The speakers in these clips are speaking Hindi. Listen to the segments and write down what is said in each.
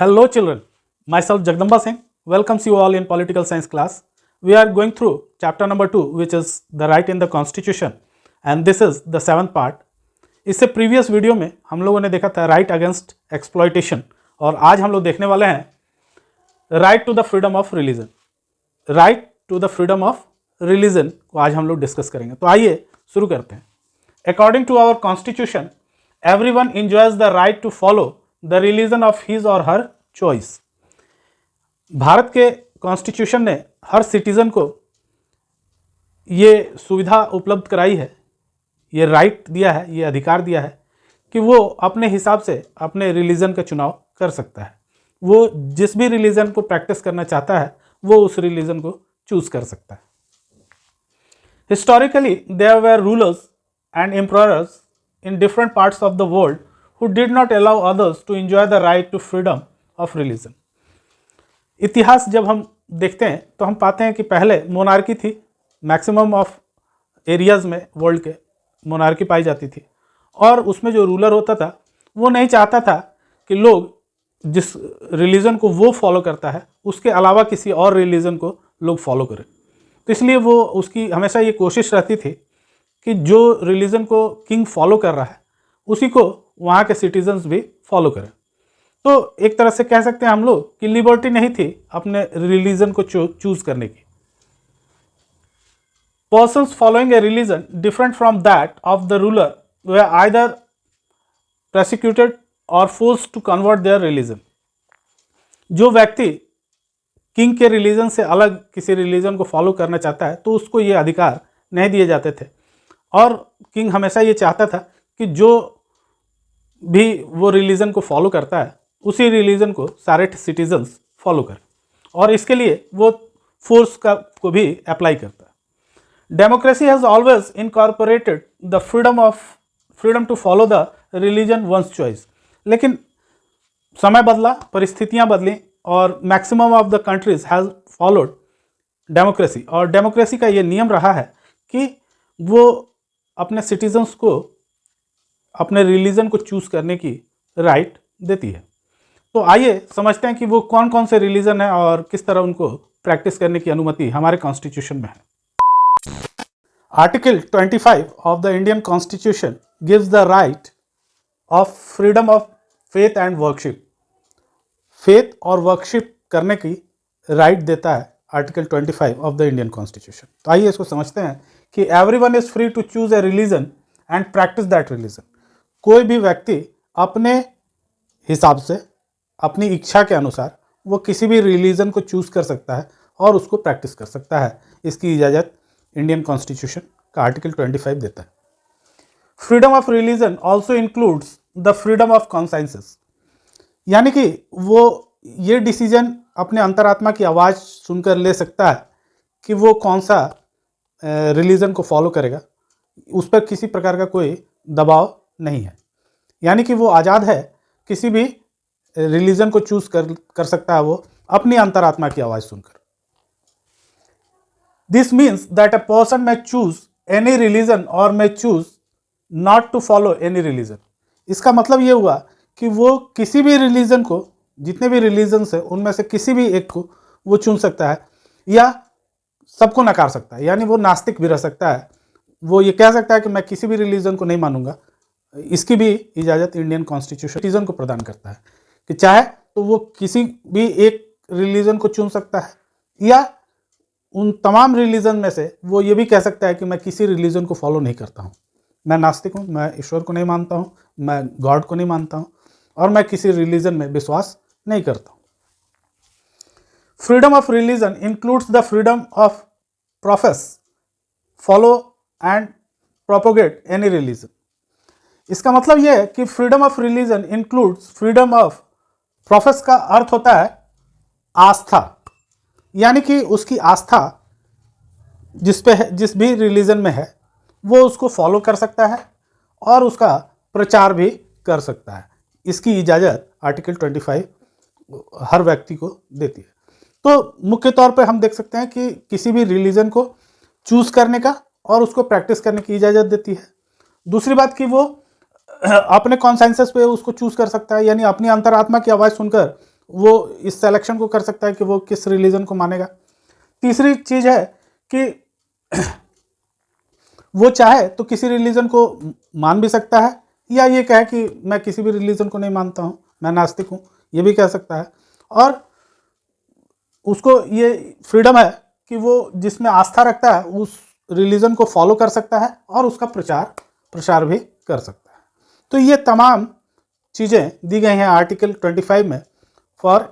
Hello children, myself Jagdamba Singh welcomes you all in political science class. We are going through chapter number 2 which is the right in the constitution and this is the 7th part. इससे प्रीवियस वीडियो में हम लोगों ने देखा था राइट अगेंस्ट एक्सप्लॉयटेशन और आज हम लोग देखने वाले हैं right to the freedom of religion. Right to the freedom of religion को आज हम लोग डिस्कस करेंगे। तो आइए शुरू करते हैं। According to our constitution everyone enjoys the right to follow the religion of his or her choice. Bharat के कॉन्स्टिट्यूशन ने हर सिटीजन को ये सुविधा उपलब्ध कराई है, ये राइट दिया है, ये अधिकार दिया है कि वो अपने हिसाब से अपने रिलीजन का चुनाव कर सकता है। वो जिस भी रिलीजन को प्रैक्टिस करना चाहता है वो उस रिलीजन को चूज कर सकता है। Historically there were rulers and emperors in different parts of the world who did not allow others to enjoy the right to freedom of religion। इतिहास जब हम देखते हैं तो हम पाते हैं कि पहले मोनार्की थी, मैक्सिमम ऑफ एरियाज़ में वर्ल्ड के मोनार्की पाई जाती थी और उसमें जो रूलर होता था वो नहीं चाहता था कि लोग जिस रिलीजन को वो फॉलो करता है उसके अलावा किसी और रिलीजन को लोग फॉलो करें। तो इसलिए वो उसकी हमेशा ये कोशिश रहती थी कि जो रिलीजन को किंग फॉलो कर रहा है उसी को वहाँ के सिटीजन्स भी फॉलो करें। तो एक तरह से कह सकते हैं हम लोग कि लिबर्टी नहीं थी अपने रिलीजन को चूज करने की। Persons following a religion different from that of the ruler were either prosecuted or force to convert their religion. जो व्यक्ति किंग के रिलीजन से अलग किसी रिलीजन को फॉलो करना चाहता है तो उसको ये अधिकार नहीं दिए जाते थे और किंग हमेशा ये चाहता था कि जो भी वो रिलीजन को फॉलो करता है उसी रिलीजन को सारे सिटीजन्स फॉलो करें और इसके लिए वो फोर्स को भी अप्लाई करता है। Democracy has always incorporated the freedom to follow the religion one's choice. लेकिन समय बदला, परिस्थितियां बदली और maximum of the countries has followed democracy और डेमोक्रेसी का ये नियम रहा है कि वो अपने सिटीजन्स को अपने रिलीजन को चूज करने की राइट देती है। तो आइए समझते हैं कि वो कौन कौन से रिलीजन है और किस तरह उनको प्रैक्टिस करने की अनुमति हमारे कॉन्स्टिट्यूशन में है। Article 25 of the Indian constitution gives the right of freedom of faith and worship. Faith और वर्कशिप करने की राइट देता है article 25 of the Indian constitution. तो आइए इसको समझते हैं कि everyone is free to choose a religion and practise that religion. कोई भी व्यक्ति अपने हिसाब से, अपनी इच्छा के अनुसार वो किसी भी रिलीजन को चूज कर सकता है और उसको प्रैक्टिस कर सकता है। इसकी इजाज़त इंडियन कॉन्स्टिट्यूशन का आर्टिकल 25 देता है। Freedom of religion also includes the freedom of consciences, यानी कि वो ये डिसीजन अपने अंतरात्मा की आवाज़ सुनकर ले सकता है कि वो कौन सा रिलीजन को फॉलो करेगा। उस पर किसी प्रकार का कोई दबाव नहीं है, यानी कि वो आज़ाद है, किसी भी रिलीजन को चूज कर सकता है वो अपनी अंतरात्मा की आवाज़ सुनकर। This means that a person may choose any religion और may choose not to follow any religion. इसका मतलब ये हुआ कि वो किसी भी रिलीजन को, जितने भी रिलीजन्स है उनमें से किसी भी एक को वो चुन सकता है या सबको नकार सकता है, यानी वो नास्तिक भी रह सकता है। वो ये कह सकता है कि मैं किसी भी रिलीजन को नहीं मानूंगा। इसकी भी इजाज़त इंडियन कॉन्स्टिट्यूशन सिटीजन को प्रदान करता है कि चाहे तो वो किसी भी एक रिलीजन को चुन सकता है या उन तमाम रिलीजन में से वो ये भी कह सकता है कि मैं किसी रिलीजन को फॉलो नहीं करता हूँ, मैं नास्तिक हूँ, मैं ईश्वर को नहीं मानता हूँ, मैं गॉड को नहीं मानता हूँ और मैं किसी रिलीजन में विश्वास नहीं करता हूँ। Freedom of religion includes the freedom of profess, follow and propagate any religion. इसका मतलब यह है कि freedom of religion includes freedom of profess का अर्थ होता है आस्था, यानी कि उसकी आस्था जिस भी रिलीजन में है वो उसको फॉलो कर सकता है और उसका प्रचार भी कर सकता है। इसकी इजाज़त आर्टिकल 25 हर व्यक्ति को देती है। तो मुख्य तौर पे हम देख सकते हैं कि किसी भी रिलीजन को चूज करने का और उसको प्रैक्टिस करने की इजाज़त देती है। दूसरी बात कि वो अपने कॉन्सेंसस पे उसको चूज कर सकता है, यानी अपनी अंतरात्मा की आवाज़ सुनकर वो इस सिलेक्शन को कर सकता है कि वो किस रिलीजन को मानेगा। तीसरी चीज़ है कि वो चाहे तो किसी रिलीजन को मान भी सकता है, या ये कहे कि मैं किसी भी रिलीजन को नहीं मानता हूँ, मैं नास्तिक हूँ, ये भी कह सकता है। और उसको ये फ्रीडम है कि वो जिसमें आस्था रखता है उस रिलीजन को फॉलो कर सकता है और उसका प्रसार भी कर सकता है। तो ये तमाम चीज़ें दी गई हैं आर्टिकल 25 में फॉर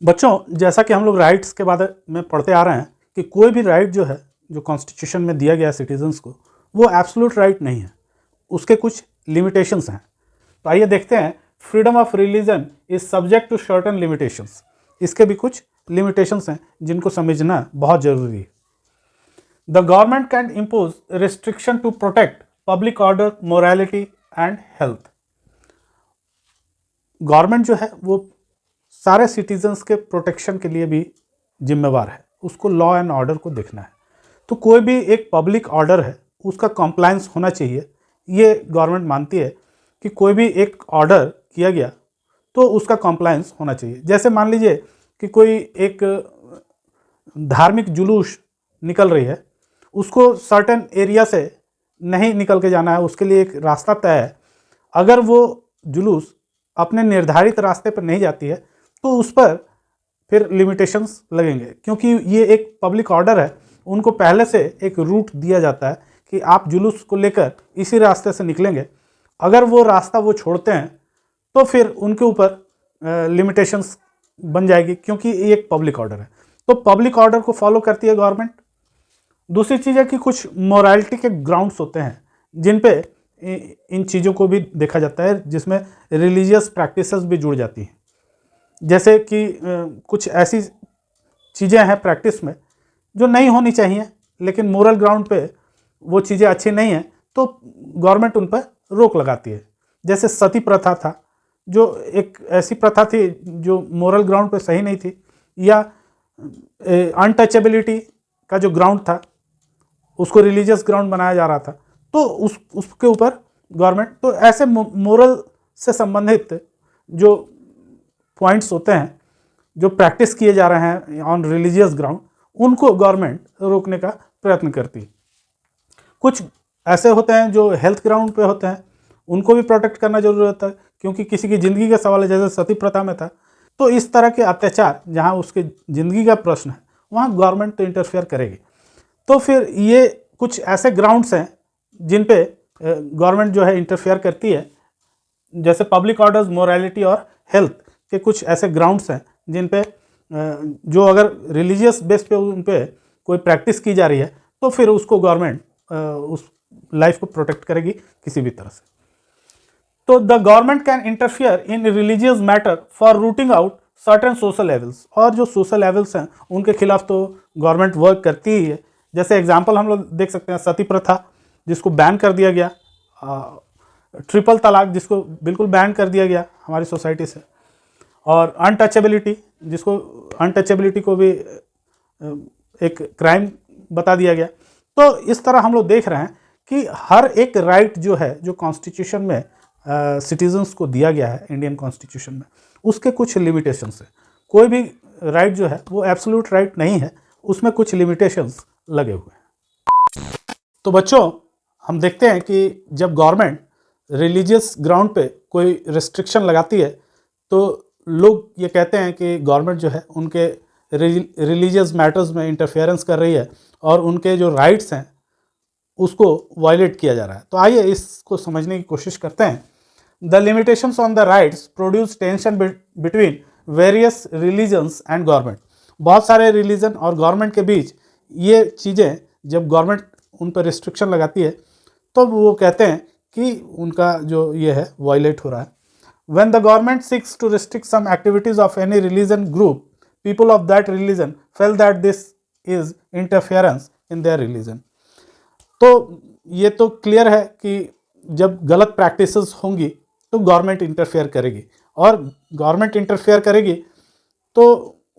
बच्चों, जैसा कि हम लोग राइट्स के बारे में पढ़ते आ रहे हैं कि कोई भी राइट जो है, जो कॉन्स्टिट्यूशन में दिया गया है सिटीजन्स को, वो एब्सोल्यूट राइट नहीं है, उसके कुछ लिमिटेशंस हैं। तो आइए देखते हैं, freedom of religion is subject to certain limitations. इसके भी कुछ लिमिटेशंस हैं जिनको समझना बहुत जरूरी है। The government can impose restriction to protect public order, morality and health. Government जो है वो सारे सिटीजन्स के प्रोटेक्शन के लिए भी जिम्मेवार है, उसको लॉ एंड ऑर्डर को देखना है। तो कोई भी एक पब्लिक ऑर्डर है उसका कंप्लायंस होना चाहिए, ये गवर्नमेंट मानती है कि कोई भी एक ऑर्डर किया गया तो उसका कंप्लायंस होना चाहिए। जैसे मान लीजिए कि कोई एक धार्मिक जुलूस निकल रही है, उसको सर्टेन एरिया से नहीं निकल के जाना है, उसके लिए एक रास्ता तय है। अगर वो जुलूस अपने निर्धारित रास्ते पर नहीं जाती है तो उस पर फिर लिमिटेशंस लगेंगे, क्योंकि ये एक पब्लिक ऑर्डर है। उनको पहले से एक रूट दिया जाता है कि आप जुलूस को लेकर इसी रास्ते से निकलेंगे। अगर वो रास्ता वो छोड़ते हैं तो फिर उनके ऊपर लिमिटेशंस बन जाएगी, क्योंकि ये एक पब्लिक ऑर्डर है। तो पब्लिक ऑर्डर को फॉलो करती है गवर्नमेंट। दूसरी चीज़ है कि कुछ मोरालिटी के ग्राउंड्स होते हैं जिन पे इन चीज़ों को भी देखा जाता है, जिसमें रिलीजियस प्रैक्टिसेस भी जुड़ जाती हैं। जैसे कि कुछ ऐसी चीज़ें हैं प्रैक्टिस में जो नहीं होनी चाहिए, लेकिन मोरल ग्राउंड पे वो चीज़ें अच्छी नहीं हैं तो गवर्नमेंट उन पर रोक लगाती है। जैसे सती प्रथा था, जो एक ऐसी प्रथा थी जो मोरल ग्राउंड पे सही नहीं थी, या अनटचेबिलिटी का जो ग्राउंड था उसको रिलीजियस ग्राउंड बनाया जा रहा था, तो उसके ऊपर गवर्नमेंट, तो ऐसे मोरल से संबंधित जो पॉइंट्स होते हैं जो प्रैक्टिस किए जा रहे हैं ऑन रिलीजियस ग्राउंड, उनको गवर्नमेंट रोकने का प्रयत्न करती है। कुछ ऐसे होते हैं जो हेल्थ ग्राउंड पे होते हैं, उनको भी प्रोटेक्ट करना जरूरी होता है, क्योंकि किसी की ज़िंदगी का सवाल है, जैसे सती प्रथा में था। तो इस तरह के अत्याचार जहाँ उसकी ज़िंदगी का प्रश्न है वहाँ गवर्नमेंट तो इंटरफेयर करेगी। तो फिर ये कुछ ऐसे ग्राउंड्स हैं जिन पे गवर्नमेंट जो है इंटरफेयर करती है, जैसे पब्लिक ऑर्डर्स, मोरालिटी और हेल्थ के कुछ ऐसे ग्राउंड्स हैं जिन पे जो अगर रिलीजियस बेस पे उन पे कोई प्रैक्टिस की जा रही है तो फिर उसको गवर्नमेंट उस लाइफ को प्रोटेक्ट करेगी किसी भी तरह से। तो the government can interfere in religious matter for routing out certain social evils, और जो सोशल एविल्स हैं उनके खिलाफ तो गवर्नमेंट वर्क करती ही है। जैसे एग्जांपल हम लोग देख सकते हैं सती प्रथा, जिसको बैन कर दिया गया, ट्रिपल तलाक जिसको बिल्कुल बैन कर दिया गया हमारी सोसाइटी से, और अनटचेबिलिटी, जिसको अनटचेबिलिटी को भी एक क्राइम बता दिया गया। तो इस तरह हम लोग देख रहे हैं कि हर एक राइट जो है, जो कॉन्स्टिट्यूशन में सिटीजन्स को दिया गया है इंडियन कॉन्स्टिट्यूशन में, उसके कुछ लिमिटेशंस है। कोई भी राइट जो है वो एब्सोल्यूट राइट नहीं है, उसमें कुछ लिमिटेशंस लगे हुए हैं। तो बच्चों, हम देखते हैं कि जब गवर्नमेंट रिलीजियस ग्राउंड पे कोई रिस्ट्रिक्शन लगाती है तो लोग ये कहते हैं कि गवर्नमेंट जो है उनके रिलीजियस मैटर्स में इंटरफेरेंस कर रही है और उनके जो राइट्स हैं उसको वायलेट किया जा रहा है। तो आइए इसको समझने की कोशिश करते हैं। The limitations on the rights produce tension between various religions and government. बहुत सारे रिलीजन और गवर्नमेंट के बीच ये चीज़ें, जब गवर्नमेंट उन पर रिस्ट्रिक्शन लगाती है तो वो कहते हैं कि उनका जो ये है वायलेट हो रहा है। When the government seeks to restrict some activities of any religion group, people of that religion feel that this is interference in their religion. तो ये तो क्लियर है कि जब गलत प्रैक्टिसेस होंगी तो गवर्नमेंट इंटरफेयर करेगी, और गवर्नमेंट इंटरफेयर करेगी तो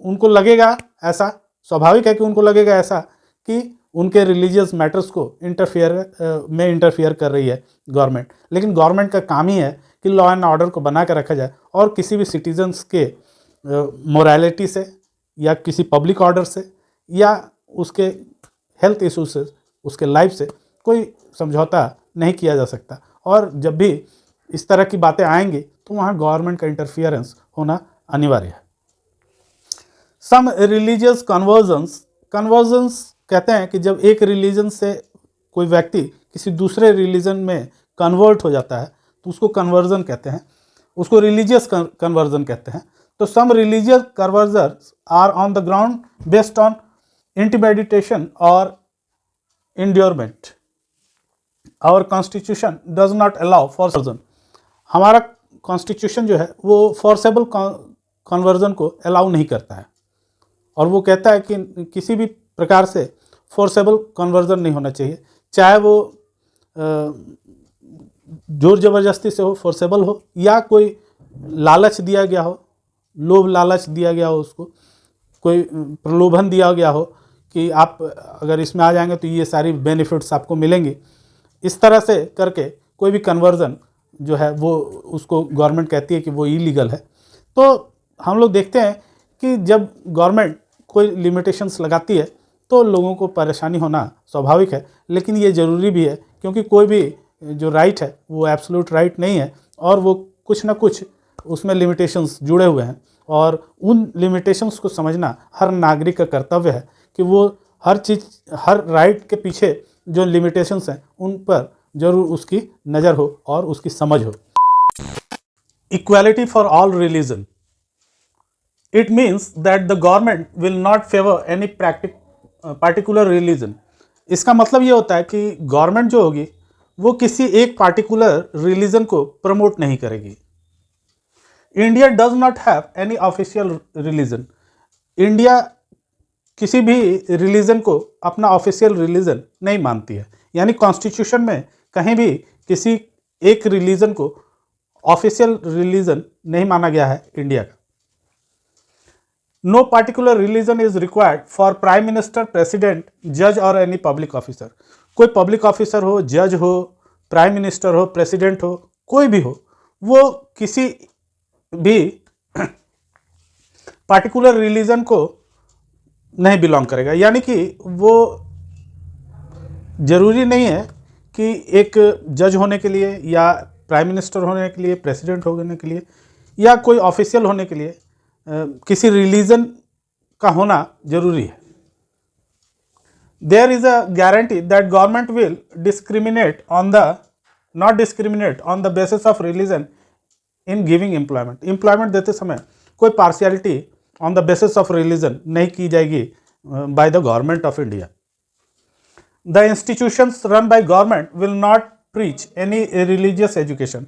उनको लगेगा ऐसा, स्वाभाविक है कि उनको लगेगा ऐसा कि उनके रिलीजियस मैटर्स को इंटरफेयर कर रही है गवर्नमेंट। लेकिन गवर्नमेंट का काम ही है कि कि लॉ एंड ऑर्डर को बना कर रखा जाए और किसी भी सिटीजन्स के मोरालिटी से या किसी पब्लिक ऑर्डर से या उसके हेल्थ इशू से, उसके लाइफ से कोई समझौता नहीं किया जा सकता। और जब भी इस तरह की बातें आएंगी तो वहाँ गवर्नमेंट का इंटरफियरेंस होना अनिवार्य है। सम रिलीजियस कन्वर्जन्स कहते हैं कि जब एक रिलीजन से कोई व्यक्ति किसी दूसरे रिलीजन में कन्वर्ट हो जाता है तो उसको कन्वर्जन कहते हैं, उसको रिलीजियस कन्वर्जन कहते हैं। तो some religious conversions are on the ground based on intimidation or inducement. Our constitution does not allow forcing. हमारा कॉन्स्टिट्यूशन जो है वो फोर्सेबल कन्वर्जन को अलाउ नहीं करता है और वो कहता है कि किसी भी प्रकार से फोर्सेबल कन्वर्जन नहीं होना चाहिए, चाहे वो जोर ज़बरदस्ती से हो, फोर्सेबल हो, या कोई लालच दिया गया हो, लोभ लालच दिया गया हो, उसको कोई प्रलोभन दिया गया हो कि आप अगर इसमें आ जाएंगे तो ये सारी बेनिफिट्स आपको मिलेंगी। इस तरह से करके कोई भी कन्वर्जन जो है वो उसको गवर्नमेंट कहती है कि वो इलीगल है। तो हम लोग देखते हैं कि जब गवर्नमेंट कोई लिमिटेशंस लगाती है तो लोगों को परेशानी होना स्वाभाविक है, लेकिन ये ज़रूरी भी है क्योंकि कोई भी जो राइट है वो एब्सोल्यूट राइट नहीं है और वो कुछ ना कुछ उसमें लिमिटेशंस जुड़े हुए हैं और उन लिमिटेशंस को समझना हर नागरिक का कर्तव्य है कि वो हर चीज़, हर राइट के पीछे जो लिमिटेशंस हैं उन पर जरूर उसकी नज़र हो और उसकी समझ हो। Equality for all religion. It means that the government will not favor any particular religion. इसका मतलब ये होता है कि गवर्नमेंट जो होगी वो किसी एक पार्टिकुलर रिलीजन को प्रमोट नहीं करेगी। India does not have any official religion. India किसी भी रिलीजन को अपना ऑफिशियल रिलीजन नहीं मानती है, यानी कॉन्स्टिट्यूशन में कहीं भी किसी एक रिलीजन को ऑफिशियल रिलीजन नहीं माना गया है इंडिया का। No particular religion is required for Prime Minister, President, Judge or any public officer. कोई पब्लिक ऑफिसर हो, जज हो, प्राइम मिनिस्टर हो, प्रेसिडेंट हो, कोई भी हो, वो किसी भी पार्टिकुलर रिलीजन को नहीं बिलोंग करेगा। यानी कि वो ज़रूरी नहीं है कि एक जज होने के लिए या प्राइम मिनिस्टर होने के लिए, प्रेसिडेंट होने के लिए या कोई ऑफिशियल होने के लिए किसी रिलीजन का होना जरूरी है। There is a guarantee that government will not discriminate on the basis of religion in giving employment. Employment देते समय कोई partiality on the basis of religion नहीं की जाएगी by the government of India. The institutions run by government will not preach any religious education.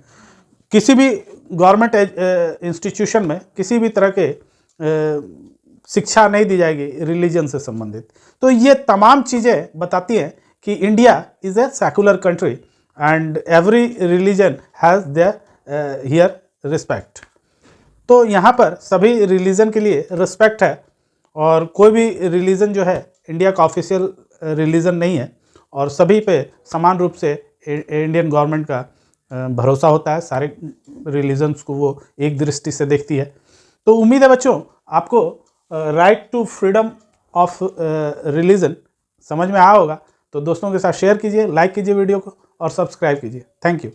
किसी भी गवर्नमेंट इंस्टीट्यूशन में किसी भी तरह के शिक्षा नहीं दी जाएगी रिलीजन से संबंधित। तो ये तमाम चीज़ें बताती हैं कि India is a secular country and every religion has their here respect. तो यहाँ पर सभी रिलीजन के लिए रिस्पेक्ट है और कोई भी रिलीजन जो है इंडिया का ऑफिशियल रिलीजन नहीं है और सभी पे समान रूप से इंडियन गवर्नमेंट का भरोसा होता है। सारे रिलीजन्स को वो एक दृष्टि से देखती है। तो उम्मीद है बच्चों आपको right to freedom of religion समझ में आया होगा। तो दोस्तों के साथ शेयर कीजिए, लाइक कीजिए वीडियो को और सब्सक्राइब कीजिए। Thank you.